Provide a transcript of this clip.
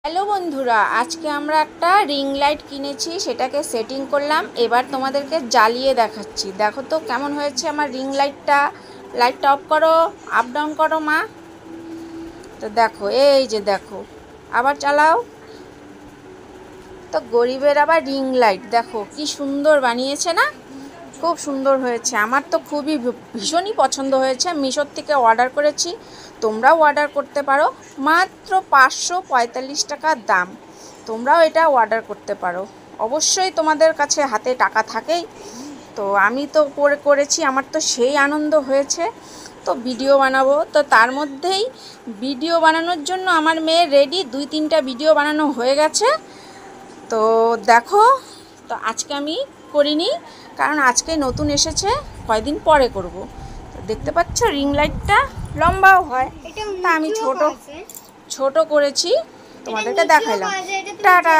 Hello বন্ধুরা, আজকে আমরা একটা রিং লাইট কিনেছি, সেটাকে সেটিং করলাম। এবার তোমাদেরকে জ্বালিয়ে দেখাচ্ছি। দেখো তো কেমন হয়েছে আমার রিং লাইটটা। লাইটটা অফ করো, আপ ডাউন করো মা। তো দেখো, এই যে দেখো, আবার চালাও। তো গরিবের আবার রিং লাইট দেখো কি সুন্দর বানিয়েছে না, খুব সুন্দর হয়েছে। আমার তো খুবই ভীষণই পছন্দ হয়েছে। মিশোর থেকে অর্ডার করেছি, তোমরাও অর্ডার করতে পারো। মাত্র 545 টাকা দাম। তোমরাও এটা অর্ডার করতে পারো। অবশ্যই তোমাদের কাছে হাতে টাকা থাকেই। তো আমি তো করেছি, আমার তো সেই আনন্দ হয়েছে। তো ভিডিও বানাবো, তো তার মধ্যেই ভিডিও বানানোর জন্য আমার মেয়ে রেডি। 2-3টা ভিডিও বানানো হয়ে গেছে। তো দেখো, তো আজকে আমি করিনি, কারণ আজকে নতুন এসেছে, কয়দিন পরে করব। তো দেখতে পাচ্ছ রিং লাইটটা লম্বাও হয়, তা আমি ছোট করেছি, তোমাদেরকে দেখাইলাম। টাটা।